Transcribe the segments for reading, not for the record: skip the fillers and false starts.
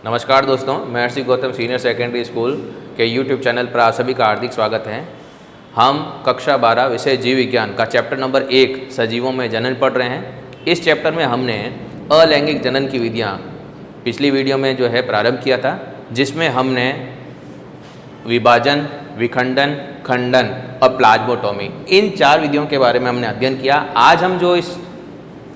नमस्कार दोस्तों, महर्षि Gautam senior secondary school के यूट्यूब चैनल पर आप सभी का हार्दिक स्वागत है। हम कक्षा 12 विषय जीव विज्ञान का चैप्टर नंबर 1 सजीवों में जनन पढ़ रहे हैं। इस चैप्टर में हमने अलैंगिक जनन की विधियाँ पिछली वीडियो में जो है प्रारंभ किया था, जिसमें हमने विभाजन, विखंडन, खंडन और प्लाज्मोटोमी इन 4 विधियों के बारे में हमने अध्ययन किया। आज हम जो इस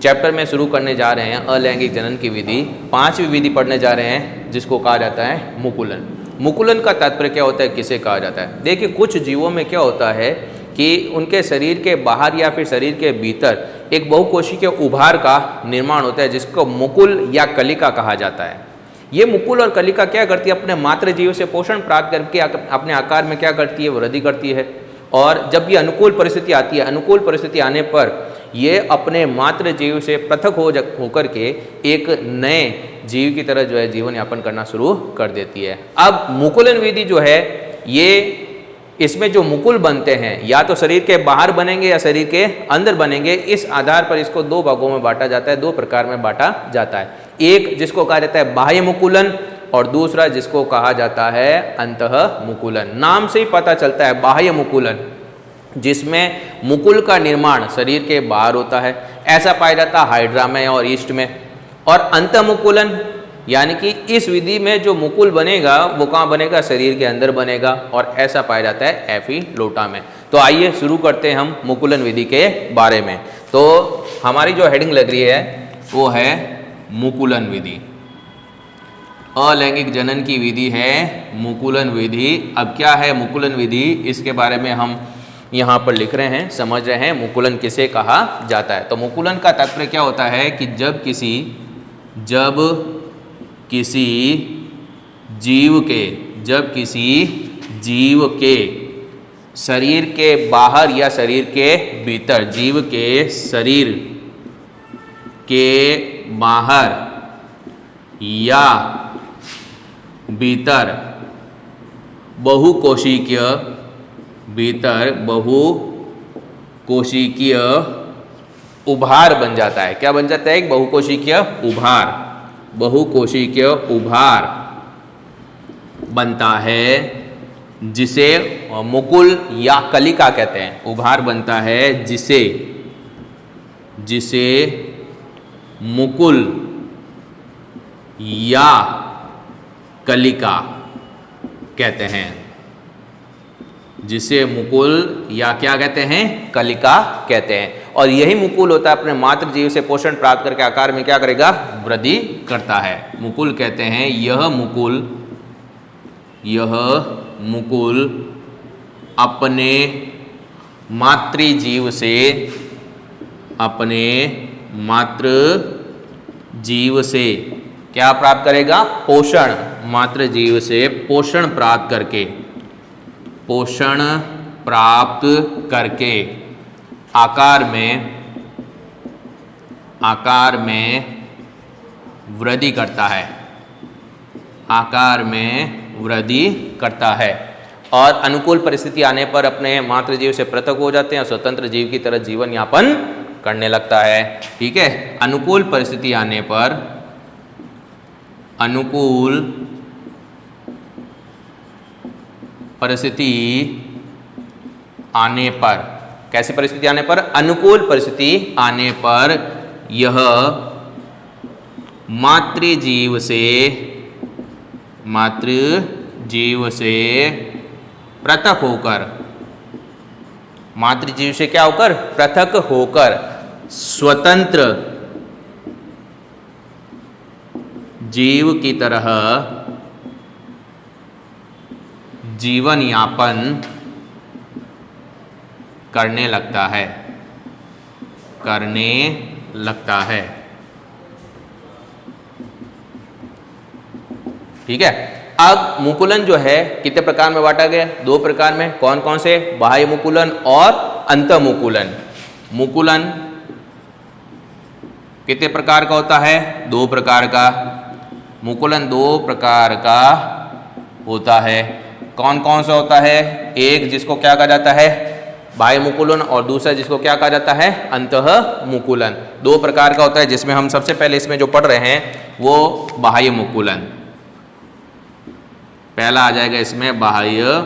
चैप्टर में शुरू करने जा रहे हैं अलैंगिक जनन की विधि, 5वीं विधि पढ़ने जा रहे हैं, जिसको कहा जाता है मुकुलन। मुकुलन का तात्पर्य क्या होता है, किसे कहा जाता है? देखिए, कुछ जीवों में क्या होता है कि उनके शरीर के बाहर या फिर शरीर के भीतर एक बहुकोशिकीय उभार का निर्माण होता है, जिसको मुकुल या कलिका कहा जाता है। ये मुकुल और कलिका क्या करती है, अपने मातृ जीव से पोषण प्राप्त करके अपने आकार में क्या करती है, वृद्धि करती है। और जब ये अनुकूल परिस्थिति आती है, अनुकूल परिस्थिति आने पर ये अपने मातृ जीव से पृथक होकर के एक नए जीव की तरह जो है जीवन यापन करना शुरू कर देती है। अब मुकुलन विधि जो है, ये इसमें जो मुकुल बनते हैं या तो शरीर के बाहर बनेंगे या शरीर के अंदर बनेंगे। इस आधार पर इसको 2 भागों में बांटा जाता है, 2 प्रकार में बांटा जाता है। एक जिसको कहा जाता है बाह्य मुकुलन और दूसरा जिसको कहा जाता है अंतः मुकुलन। नाम से ही पता चलता है बाह्य मुकुलन, जिसमें मुकुल का निर्माण शरीर के बाहर होता है। ऐसा पाया जाता है हाइड्रा में और ईस्ट में। और अंतःमुकुलन यानी कि इस विधि में जो मुकुल बनेगा वो कहाँ बनेगा, शरीर के अंदर बनेगा, और ऐसा पाया जाता है एफिलोटा में। तो आइए शुरू करते हैं हम मुकुलन विधि के बारे में। तो हमारी जो हेडिंग लग रही है वो है मुकुलन विधि। अलैंगिक जनन की विधि है मुकुलन विधि। अब क्या है मुकुलन विधि, इसके बारे में हम यहाँ पर लिख रहे हैं, समझ रहे हैं मुकुलन किसे कहा जाता है। तो मुकुलन का तात्पर्य क्या होता है कि जब किसी जीव के शरीर के बाहर या शरीर के भीतर, जीव के शरीर के बाहर या भीतर बहुकोशिकीय उभार बन जाता है। क्या बन जाता है? एक बहुकोशिकीय उभार बनता है, जिसे मुकुल या कलिका कहते हैं। उभार बनता है जिसे मुकुल या कलिका कहते हैं, जिसे मुकुल या क्या कहते हैं, कलिका कहते हैं। और यही मुकुल होता है अपने मातृ जीव से पोषण प्राप्त करके आकार में क्या करेगा, वृद्धि करता है। मुकुल कहते हैं यह मुकुल अपने मातृ जीव से क्या प्राप्त करेगा, पोषण। मातृ जीव से पोषण प्राप्त करके आकार में वृद्धि करता है। और अनुकूल परिस्थिति आने पर अपने मातृजीव से पृथक हो जाते हैं और स्वतंत्र जीव की तरह जीवन यापन करने लगता है। ठीक है, अनुकूल परिस्थिति आने पर कैसी परिस्थिति आने पर, अनुकूल परिस्थिति आने पर यह मातृ जीव से पृथक होकर, मातृजीव से क्या होकर, पृथक होकर स्वतंत्र जीव की तरह जीवन यापन करने लगता है। ठीक है, अब मुकुलन जो है कितने प्रकार में बांटा गया, 2 प्रकार में। कौन कौन से? बाह्य मुकुलन और अंतःमुकुलन। मुकुलन कितने प्रकार का होता है? 2 प्रकार का। मुकुलन 2 प्रकार का होता है। कौन कौन सा होता है? एक जिसको क्या कहा जाता है, बाह्य मुकुलन, और दूसरा जिसको क्या कहा जाता है, अंतः मुकुलन। 2 प्रकार का होता है, जिसमें हम सबसे पहले इसमें जो पढ़ रहे हैं वो बाह्य मुकुलन। पहला आ जाएगा इसमें बाह्य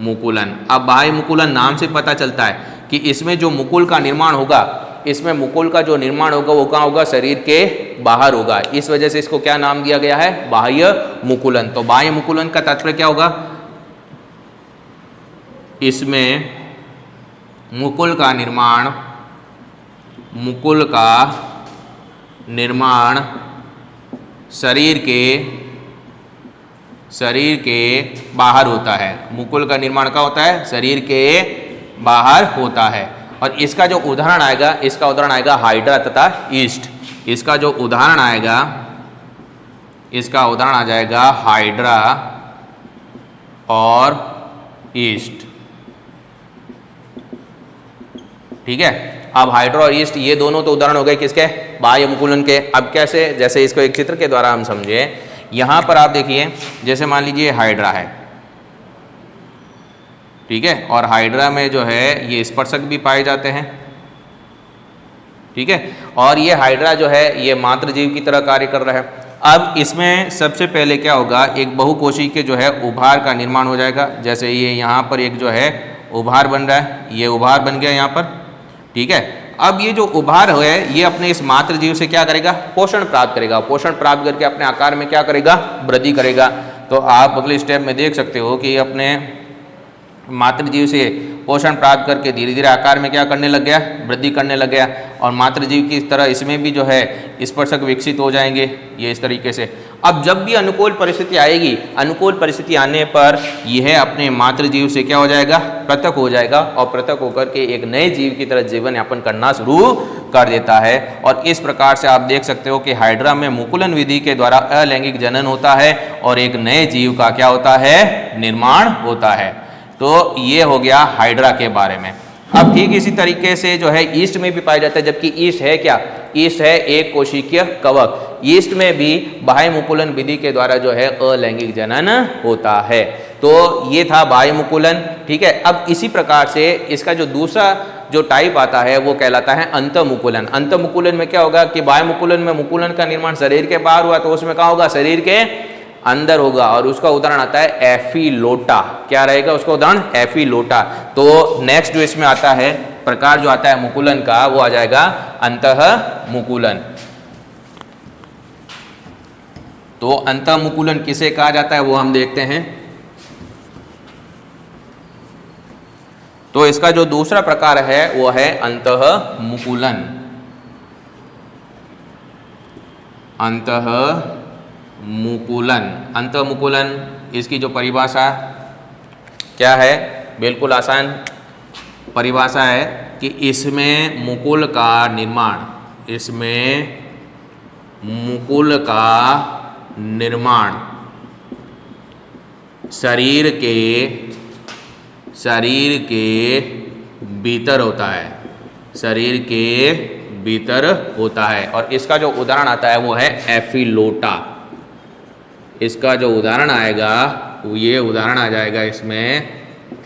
मुकुलन। अब बाह्य मुकुलन नाम से पता चलता है कि इसमें जो मुकुल का निर्माण होगा, इसमें मुकुल का जो निर्माण होगा वो कहाँ होगा, शरीर के बाहर होगा। इस वजह से इसको क्या नाम दिया गया है, बाह्य मुकुलन। तो बाह्य मुकुलन का तात्पर्य क्या होगा, इसमें मुकुल का निर्माण शरीर के बाहर होता है। मुकुल का निर्माण क्या होता है, शरीर के बाहर होता है। और इसका जो उदाहरण आएगा, इसका उदाहरण आएगा हाइड्रा तथा ईस्ट। इसका जो उदाहरण आएगा, इसका उदाहरण आ जाएगा हाइड्रा और ईस्ट। ठीक है। अब हाइड्रा और ईस्ट ये दोनों तो उदाहरण हो गए किसके, बाह्य मुकुलन के। अब कैसे, जैसे इसको एक चित्र के द्वारा हम समझे। यहां पर आप देखिए, जैसे मान लीजिए हाइड्रा है, ठीक है, और हाइड्रा में जो है ये स्पर्शक भी पाए जाते हैं। ठीक है। और ये हाइड्रा जो है ये मातृजीव की तरह कार्य कर रहा है। अब इसमें सबसे पहले क्या होगा, एक बहुकोशिकीय जो है उभार का निर्माण हो जाएगा। जैसे ये यहाँ पर एक जो है उभार बन रहा है, ये उभार बन गया यहाँ पर। ठीक है। अब ये जो उभार है ये अपने इस मातृजीव से क्या करेगा, पोषण प्राप्त करेगा। पोषण प्राप्त करके अपने आकार में क्या करेगा, वृद्धि करेगा। तो आप अगले स्टेप में देख सकते हो कि अपने मातृजीव से पोषण प्राप्त करके धीरे धीरे आकार में क्या करने लग गया, वृद्धि करने लग गया। और मातृजीव की तरह इसमें भी जो है स्पर्शक विकसित हो जाएंगे, ये इस तरीके से। अब जब भी अनुकूल परिस्थिति आएगी, अनुकूल परिस्थिति आने पर यह अपने मातृजीव से क्या हो जाएगा, पृथक हो जाएगा। और पृथक होकर के एक नए जीव की तरह जीवन यापन करना शुरू कर देता है। और इस प्रकार से आप देख सकते हो कि हाइड्रा में मुकुलन विधि के द्वारा अलैंगिक जनन होता है और एक नए जीव का क्या होता है, निर्माण होता है। तो ये हो गया हाइड्रा के बारे में। अब ठीक इसी तरीके से जो है ईस्ट में भी पाया जाता है, जबकि ईस्ट है क्या, ईस्ट है एक कोशिकीय कवक। ईस्ट में भी बाह्य मुकुलन विधि के द्वारा जो है अलैंगिक जनन होता है। तो ये था बाह्य मुकुलन। ठीक है। अब इसी प्रकार से इसका जो दूसरा जो टाइप आता है वो कहलाता है अंतमुकुलन। अंतमुकुलन में क्या होगा कि बाह्य मुकुलन में मुकुलन का निर्माण शरीर के बाहर हुआ, तो उसमें क्या होगा, शरीर के अंदर होगा। और उसका उदाहरण आता है एफिलोटा। क्या रहेगा उसका उदाहरण, एफिलोटा। तो नेक्स्ट जो इसमें आता है प्रकार जो आता है मुकुलन का, वो आ जाएगा अंतःमुकुलन। तो अंतःमुकुलन किसे कहा जाता है वो हम देखते हैं। तो इसका जो दूसरा प्रकार है वो है अंतःमुकुलन। अंतःमुकुलन, अंतःमुकुलन इसकी जो परिभाषा क्या है, बिल्कुल आसान परिभाषा है कि इसमें मुकुल का निर्माण, इसमें मुकुल का निर्माण शरीर के भीतर होता है, शरीर के भीतर होता है। और इसका जो उदाहरण आता है वो है एफिलोटा। इसका जो उदाहरण आएगा ये उदाहरण आ जाएगा इसमें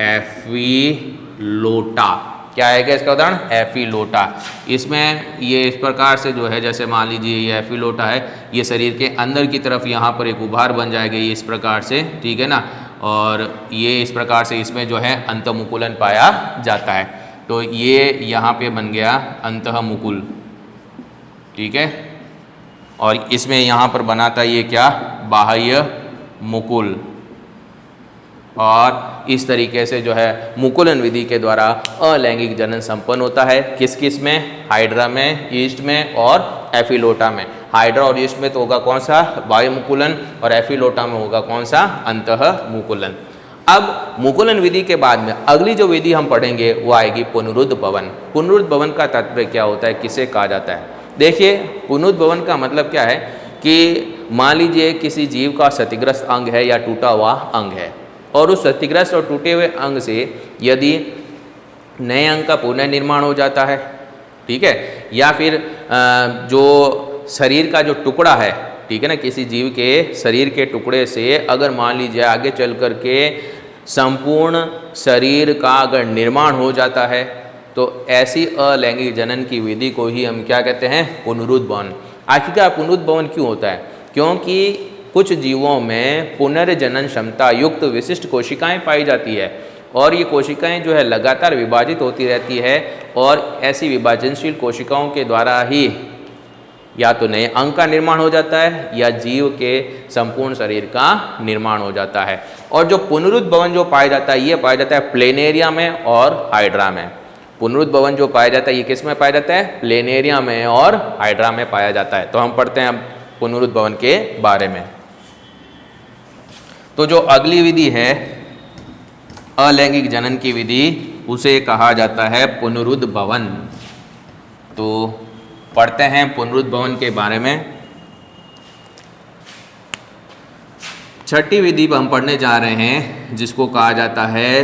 एफिलोटा। क्या आएगा इसका उदाहरण, एफिलोटा। इसमें ये इस प्रकार से जो है, जैसे मान लीजिए ये एफिलोटा है, ये शरीर के अंदर की तरफ यहाँ पर एक उभार बन जाएगा, ये इस प्रकार से। ठीक है ना। और ये इस प्रकार से इसमें जो है अंतःमुकुलन पाया जाता है। तो ये यहाँ पे बन गया अंतःमुकुल। ठीक है। और इसमें यहाँ पर बना था ये क्या, बाह्य मुकुल। और इस तरीके से जो है मुकुलन विधि के द्वारा अलैंगिक जनन संपन्न होता है। किस किस में, हाइड्रा में, ईस्ट में और एफिलोटा में। हाइड्रा और ईस्ट में तो होगा कौन सा, बाह्य मुकुलन, और एफिलोटा में होगा कौन सा, अंतःमुकुलन। अब मुकुलन विधि के बाद में अगली जो विधि हम पढ़ेंगे वो आएगी पुनरुद्भवन। पुनरुद्भवन का तात्पर्य क्या होता है, किसे कहा जाता है। देखिए पुनरुद्भवन का मतलब क्या है कि मान लीजिए किसी जीव का क्षतिग्रस्त अंग है या टूटा हुआ अंग है, और उस क्षतिग्रस्त और टूटे हुए अंग से यदि नए अंग का पुनर्निर्माण हो जाता है, ठीक है, या फिर जो शरीर का जो टुकड़ा है, ठीक है ना, किसी जीव के शरीर के टुकड़े से अगर मान लीजिए आगे चल कर के संपूर्ण शरीर का अगर निर्माण हो जाता है, तो ऐसी अलैंगिक जनन की विधि को ही हम क्या कहते हैं, पुनरुद्भवन। आखिरकार पुनरुद्भवन क्यों होता है, क्योंकि कुछ जीवों में पुनर्जनन क्षमता युक्त विशिष्ट कोशिकाएं पाई जाती है और ये कोशिकाएं जो है लगातार विभाजित होती रहती है और ऐसी विभाजनशील कोशिकाओं के द्वारा ही या तो नए अंग का निर्माण हो जाता है या जीव के संपूर्ण शरीर का निर्माण हो जाता है। और जो पुनरुद्भवन जो पाया जाता है ये पाया जाता है प्लेनेरिया में और हाइड्रा में। पुनरुद्भवन जो पाया जाता है ये किस में पाया जाता है? प्लेनेरिया में और हाइड्रा में पाया जाता है। तो हम पढ़ते हैं अब पुनरुद्भवन के बारे में। तो जो अगली विधि है अलैंगिक जनन की विधि उसे कहा जाता है पुनरुद्भवन। तो पढ़ते हैं पुनरुद्भवन के बारे में। छठी विधि हम पढ़ने जा रहे हैं जिसको कहा जाता है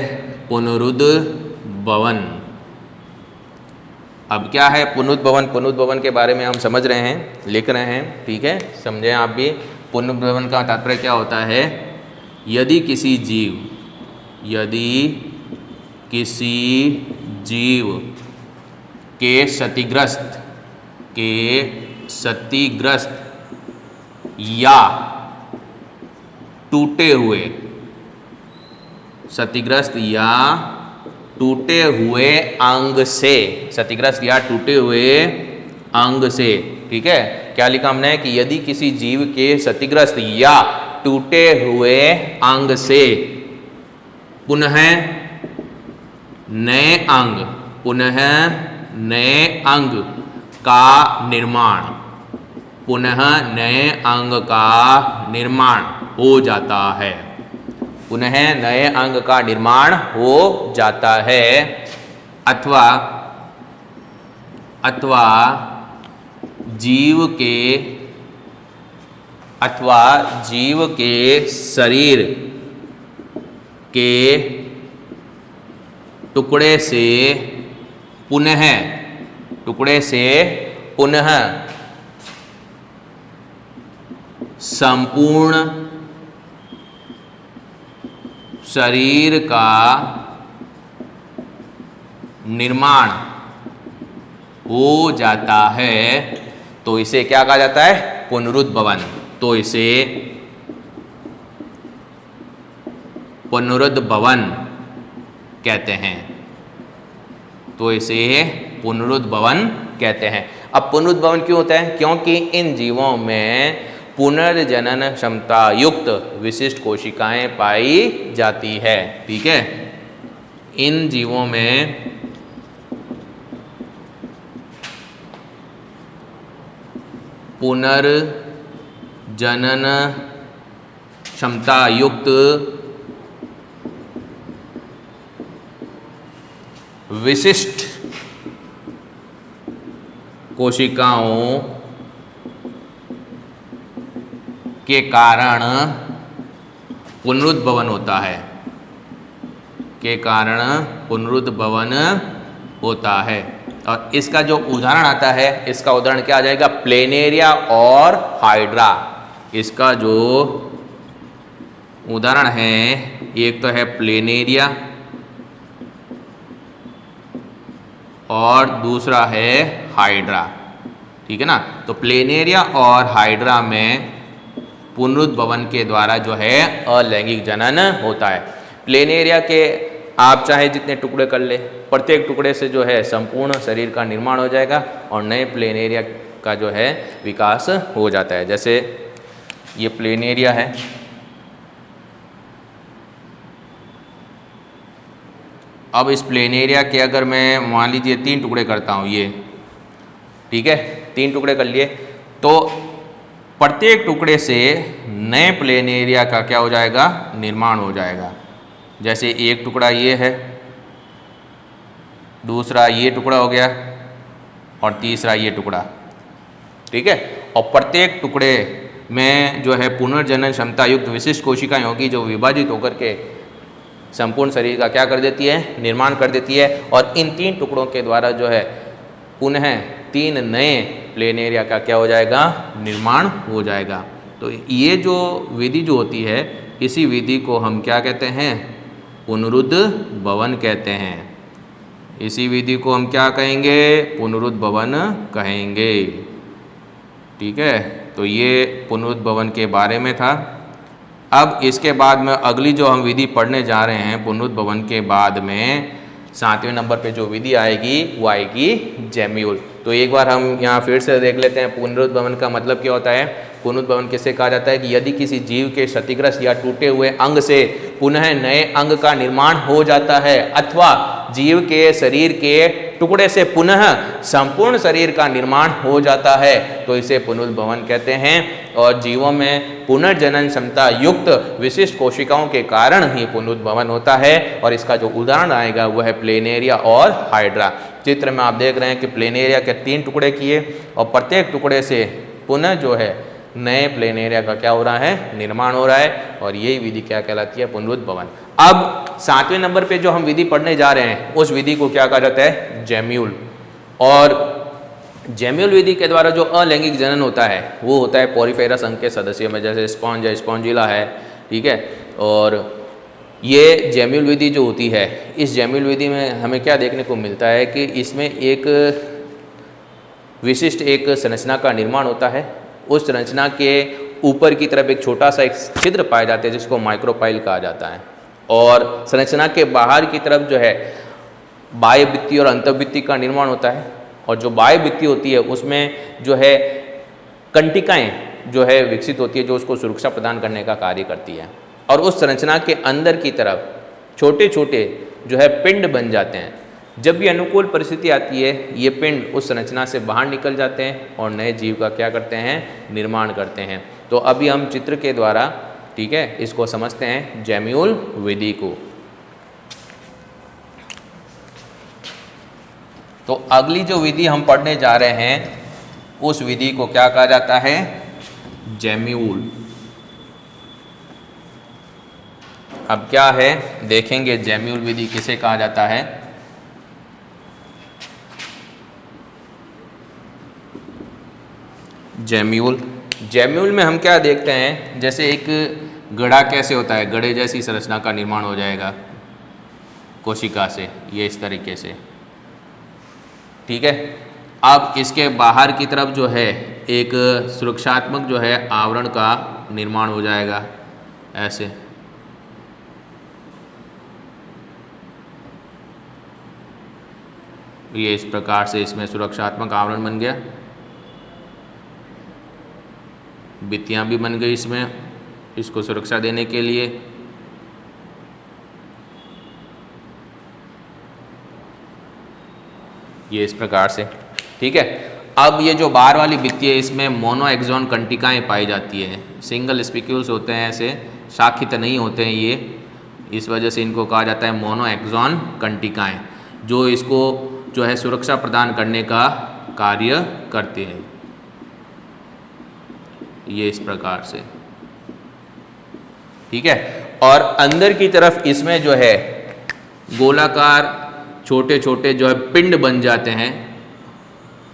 पुनरुद्भवन। अब क्या है पुनरुद्भवन? पुनरुद्भवन के बारे में हम समझ रहे हैं, लिख रहे हैं, ठीक है, समझें आप भी। पुनरुद्भवन का तात्पर्य क्या होता है? यदि किसी जीव के क्षतिग्रस्त या टूटे हुए अंग से, क्षतिग्रस्त या टूटे हुए अंग से, ठीक है, क्या लिखा हमने कि यदि किसी जीव के क्षतिग्रस्त या टूटे हुए अंग से पुनः नए अंग का निर्माण हो जाता है। पुनः नए अंग का निर्माण हो जाता है अथवा जीव के शरीर के टुकड़े से पुनः संपूर्ण शरीर का निर्माण हो जाता है। तो इसे क्या कहा जाता है? पुनरुद्भवन। तो इसे पुनरुद्भवन कहते हैं। अब पुनरुद्भवन क्यों होता है? क्योंकि इन जीवों में पुनर्जनन क्षमता युक्त विशिष्ट कोशिकाएं पाई जाती है, ठीक है। इन जीवों में पुनर्जनन क्षमता युक्त विशिष्ट कोशिकाओं के कारण पुनरुद्भवन होता है। और इसका जो उदाहरण आता है, इसका उदाहरण क्या आ जाएगा? प्लेनेरिया और हाइड्रा। इसका जो उदाहरण है एक तो है प्लेनेरिया और दूसरा है हाइड्रा, ठीक है ना। तो प्लेनेरिया और हाइड्रा में पुनरुद्भवन के द्वारा जो है अलैंगिक जनन होता है। प्लेनेरिया के आप चाहे जितने टुकड़े कर ले, प्रत्येक टुकड़े से जो है संपूर्ण शरीर का निर्माण हो जाएगा और नए प्लेनेरिया का जो है विकास हो जाता है। जैसे ये प्लेनेरिया है, अब इस प्लेनेरिया के अगर मैं मान लीजिए 3 टुकड़े करता हूँ, ये ठीक है, 3 टुकड़े कर लिए, तो प्रत्येक टुकड़े से नए प्लेनेरिया का क्या हो जाएगा? निर्माण हो जाएगा। जैसे एक टुकड़ा ये है, दूसरा ये टुकड़ा हो गया और तीसरा ये टुकड़ा, ठीक है। और प्रत्येक टुकड़े में जो है पुनर्जनन क्षमता युक्त विशिष्ट कोशिकाएं होगी जो विभाजित होकर के संपूर्ण शरीर का क्या कर देती है? निर्माण कर देती है। और इन 3 टुकड़ों के द्वारा जो है पुनः 3 नए प्लेनेरिया का क्या हो जाएगा? निर्माण हो जाएगा। तो ये जो विधि जो होती है, इसी विधि को हम क्या कहते हैं? पुनरुद्भवन कहते हैं। इसी विधि को हम क्या कहेंगे? पुनरुद्भवन कहेंगे, ठीक है। तो ये पुनरुद्भवन के बारे में था। अब इसके बाद में अगली जो हम विधि पढ़ने जा रहे हैं पुनरुद्भवन के बाद में 7वें नंबर पे जो विधि आएगी वो आएगी जेम्यूल। तो एक बार हम यहाँ फिर से देख लेते हैं पुनरुद्भवन का मतलब क्या होता है। पुनरुद्भवन किसे कहा जाता है कि यदि किसी जीव के क्षतिग्रस्त या टूटे हुए अंग से पुनः नए अंग का निर्माण हो जाता है अथवा जीव के शरीर के टुकड़े से पुनः संपूर्ण शरीर का निर्माण हो जाता है तो इसे पुनरुद्भवन कहते हैं। और जीवों में पुनर्जनन क्षमता युक्त विशिष्ट कोशिकाओं के कारण ही पुनरुद्भवन होता है। और इसका जो उदाहरण आएगा वह है प्लेनेरिया और हाइड्रा। चित्र में आप देख रहे हैं कि प्लेनेरिया के 3 टुकड़े किए और प्रत्येक टुकड़े से पुनः जो है नए प्लेनेरिया का क्या हो रहा है, निर्माण हो रहा है। और यही विधि क्या कहलाती है, पुनरुद्भवन। अब 7वें नंबर पे जो हम विधि पढ़ने जा रहे हैं उस विधि को क्या कहा जाता है, जेम्यूल। और जेम्यूल विधि के द्वारा जो अलैंगिक जनन होता है वो होता है पोरिफेरा संघ के सदस्यों में, जैसे स्पॉन्ज है, स्पॉन्जिला है, ठीक है। और ये जेम्यूल विधि जो होती है, इस जेम्यूल विधि में हमें क्या देखने को मिलता है कि इसमें एक विशिष्ट एक संरचना का निर्माण होता है। उस संरचना के ऊपर की तरफ एक छोटा सा एक छिद्र पाया जाता है जिसको माइक्रोपाइल कहा जाता है। और संरचना के बाहर की तरफ जो है बाह्य भित्ति और अंतर्भित्ति का निर्माण होता है। और जो बाह्य भित्ति होती है उसमें जो है कंटिकाएं जो है विकसित होती है जो उसको सुरक्षा प्रदान करने का कार्य करती है। और उस संरचना के अंदर की तरफ छोटे छोटे जो है पिंड बन जाते हैं। जब भी अनुकूल परिस्थिति आती है ये पिंड उस संरचना से बाहर निकल जाते हैं और नए जीव का क्या करते हैं, निर्माण करते हैं। तो अभी हम चित्र के द्वारा, ठीक है, इसको समझते हैं जेम्यूल विधि को। तो अगली जो विधि हम पढ़ने जा रहे हैं उस विधि को क्या कहा जाता है, जेम्यूल। अब क्या है देखेंगे, जेम्यूल विधि किसे कहा जाता है। जेम्यूल, जेम्यूल में हम क्या देखते हैं, जैसे एक गड़ा कैसे होता है, गड़े जैसी संरचना का निर्माण हो जाएगा कोशिका से, ये इस तरीके से, ठीक है। अब इसके बाहर की तरफ जो है एक सुरक्षात्मक जो है आवरण का निर्माण हो जाएगा ऐसे। ये इस प्रकार से इसमें सुरक्षात्मक आवरण बन गया, भित्तियाँ भी बन गई इसमें इसको सुरक्षा देने के लिए। ये इस प्रकार से, ठीक है। अब ये जो बाहर वाली भित्ति है इसमें मोनो एक्सॉन कंटिकाएँ पाई जाती है। सिंगल स्पिक्यूल्स होते हैं, ऐसे शाखित नहीं होते हैं ये, इस वजह से इनको कहा जाता है मोनो एक्सॉन कंटिकाएँ, जो इसको जो है सुरक्षा प्रदान करने का कार्य करते हैं। ये इस प्रकार से, ठीक है। और अंदर की तरफ इसमें जो है गोलाकार छोटे छोटे जो है पिंड बन जाते हैं।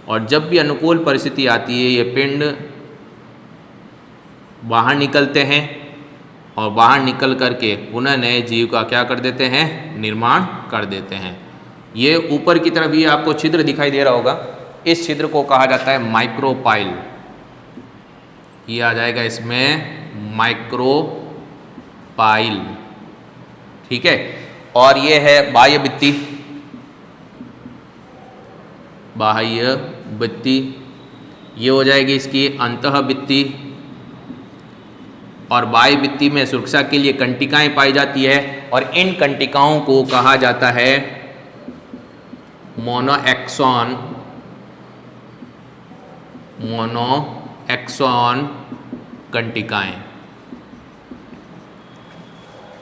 और जब भी अनुकूल परिस्थिति आती है ये पिंड बाहर निकलते हैं और बाहर निकल करके पुनः नए जीव का क्या कर देते हैं, निर्माण कर देते हैं। ये ऊपर की तरफ ये आपको छिद्र दिखाई दे रहा होगा, इस छिद्र को कहा जाता है माइक्रोपाइल। ये आ जाएगा इसमें माइक्रोपाइल, ठीक है। और ये है बाह्य भित्ति, बाह्य भित्ति, ये हो जाएगी इसकी अंतः भित्ति। और बाह्य भित्ति में सुरक्षा के लिए कंटिकाएं पाई जाती है और इन कंटिकाओं को कहा जाता है मोनोएक्सॉन, मोनोएक्सॉन कंटिकाएं,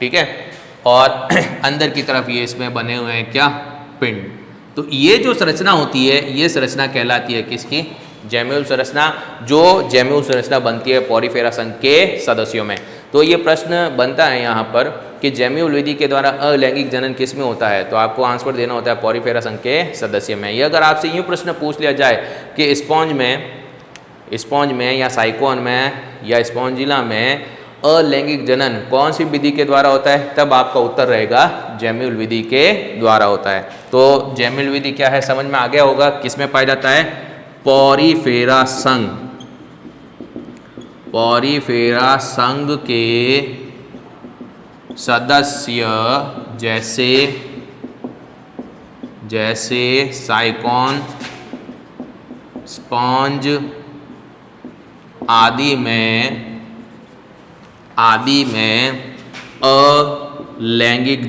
ठीक है। और अंदर की तरफ ये इसमें बने हुए हैं क्या, पिंड। तो ये जो संरचना होती है ये संरचना कहलाती है किसकी, जेम्यूल संरचना, जो जेम्यूल संरचना बनती है पोरिफेरा संघ के सदस्यों में। तो ये प्रश्न बनता है यहाँ पर कि जेम्यूल विधि के द्वारा अलैंगिक जनन किस में होता है, तो आपको आंसर देना होता है पोरिफेरा संघ के सदस्य में। ये अगर आपसे यूँ प्रश्न पूछ लिया जाए कि स्पॉन्ज में या साइकोन में या स्पॉन्जिला में अलैंगिक जनन कौन सी विधि के द्वारा होता है, तब आपका उत्तर रहेगा जेम्यूल विधि के द्वारा होता है। तो जेम्यूल विधि क्या है समझ में आ गया होगा, किस में पाया जाता है, पोरिफेरा संघ, पॉरीफेरा संघ के सदस्य जैसे साइकोन, स्पॉन्ज आदि में अलैंगिक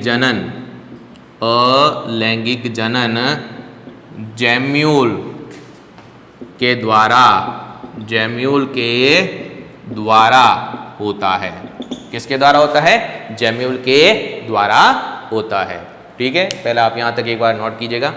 जनन जैम्यूल के द्वारा होता है। किसके द्वारा होता है? जैम्यूल के द्वारा होता है। ठीक है, पहले आप यहाँ तक एक बार नोट कीजिएगा।